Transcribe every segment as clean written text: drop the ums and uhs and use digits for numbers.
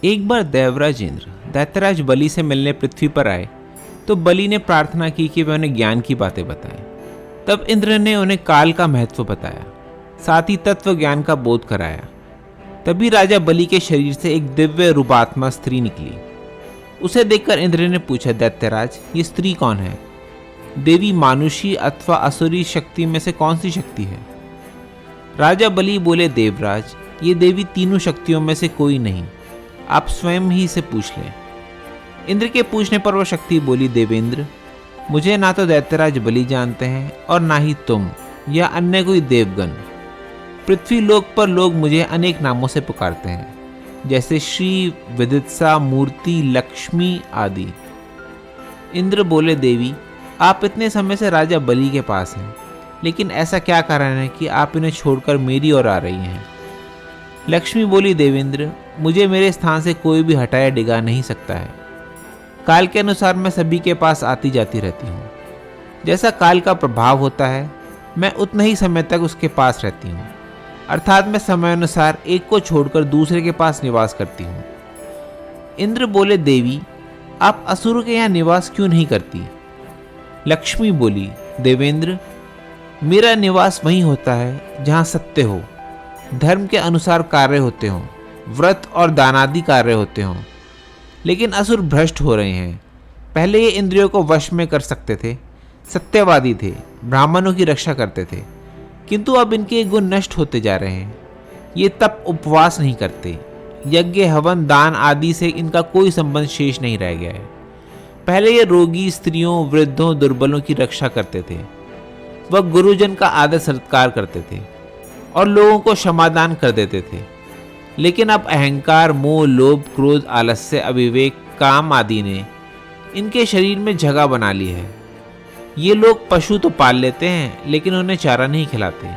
एक बार देवराज इंद्र दैत्यराज बलि से मिलने पृथ्वी पर आए तो बलि ने प्रार्थना की कि वह उन्हें ज्ञान की बातें बताएं। तब इंद्र ने उन्हें काल का महत्व बताया, साथ ही तत्व ज्ञान का बोध कराया। तभी राजा बलि के शरीर से एक दिव्य रूपात्मा स्त्री निकली। उसे देखकर इंद्र ने पूछा, दैत्यराज, ये स्त्री कौन है? देवी मानुषी अथवा असुरी शक्ति में से कौन सी शक्ति है? राजा बलि बोले, देवराज, ये देवी तीनों शक्तियों में से कोई नहीं, आप स्वयं ही से पूछ लें। इंद्र के पूछने पर वह शक्ति बोली, देवेंद्र, मुझे ना तो दैत्यराज बलि जानते हैं और ना ही तुम या अन्य कोई देवगण। पृथ्वी लोक पर लोग मुझे अनेक नामों से पुकारते हैं, जैसे श्री, विदित्सा, मूर्ति, लक्ष्मी आदि। इंद्र बोले, देवी, आप इतने समय से राजा बलि के पास हैं, लेकिन ऐसा क्या कारण है कि आप इन्हें छोड़कर मेरी ओर आ रही हैं? लक्ष्मी बोली, देवेंद्र, मुझे मेरे स्थान से कोई भी हटाया डिगा नहीं सकता है। काल के अनुसार मैं सभी के पास आती जाती रहती हूँ। जैसा काल का प्रभाव होता है, मैं उतना ही समय तक उसके पास रहती हूँ, अर्थात मैं समय अनुसार एक को छोड़कर दूसरे के पास निवास करती हूँ। इंद्र बोले, देवी, आप असुरों के यहाँ निवास क्यों नहीं करती? लक्ष्मी बोली, देवेंद्र, मेरा निवास वहीं होता है जहाँ सत्य हो, धर्म के अनुसार कार्य होते हों, व्रत और दानादि कार्य होते हों। लेकिन असुर भ्रष्ट हो रहे हैं। पहले ये इंद्रियों को वश में कर सकते थे, सत्यवादी थे, ब्राह्मणों की रक्षा करते थे, किंतु अब इनके गुण नष्ट होते जा रहे हैं। ये तप उपवास नहीं करते, यज्ञ, हवन, दान आदि से इनका कोई संबंध शेष नहीं रह गया है। पहले ये रोगी, स्त्रियों, वृद्धों, दुर्बलों की रक्षा करते थे। वह गुरुजन का आदर सत्कार करते थे और लोगों को क्षमादान कर देते थे। लेकिन अब अहंकार, मोह, लोभ, क्रोध, आलस्य, अविवेक, काम आदि ने इनके शरीर में जगह बना ली है। ये लोग पशु तो पाल लेते हैं, लेकिन उन्हें चारा नहीं खिलाते।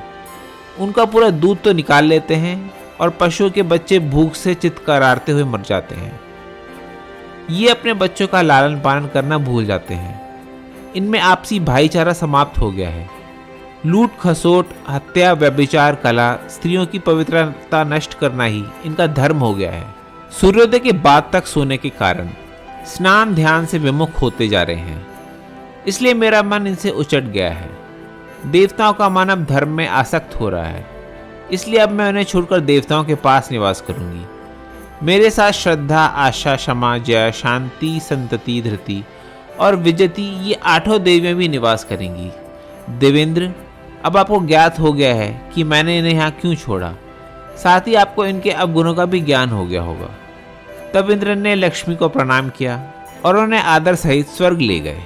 उनका पूरा दूध तो निकाल लेते हैं और पशुओं के बच्चे भूख से चित्काराते हुए मर जाते हैं। ये अपने बच्चों का लालन पालन करना भूल जाते हैं। इनमें आपसी भाईचारा समाप्त हो गया है। लूट खसोट, हत्या, व्यभिचार, कला, स्त्रियों की पवित्रता नष्ट करना ही इनका धर्म हो गया है। सूर्योदय के बाद तक सोने के कारण स्नान ध्यान से विमुख होते जा रहे हैं। इसलिए मेरा मन इनसे उचट गया है। देवताओं का मन अब धर्म में आसक्त हो रहा है, इसलिए अब मैं उन्हें छोड़कर देवताओं के पास निवास करूंगी। मेरे साथ श्रद्धा, आशा, क्षमा, जय, शांति, संतति, धृति और विजति, ये 8 देवियां भी निवास करेंगी। देवेंद्र, अब आपको ज्ञात हो गया है कि मैंने इन्हें यहाँ क्यों छोड़ा। साथ ही आपको इनके अवगुणों का भी ज्ञान हो गया होगा। तब इंद्र ने लक्ष्मी को प्रणाम किया और उन्हें आदर सहित स्वर्ग ले गए।